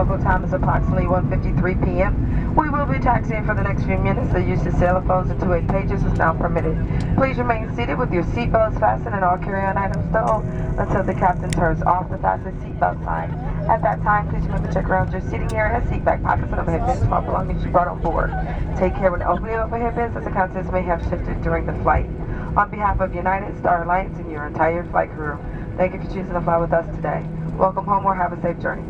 local time is approximately 1:53 p.m. We will be taxiing for the next few minutes. The use of cell phones and two-way pages is now permitted. Please remain seated with your seatbelts fastened and all carry-on items stowed until the captain turns off the fasten seatbelt sign. At that time, please remember to check around your seating area, seat back pockets, and overhead bins, small belongings you brought on board. Take care when opening overhead bins as the contents may have shifted during the flight. On behalf of United, Star Alliance, and your entire flight crew, thank you for choosing to fly with us today. Welcome home or have a safe journey.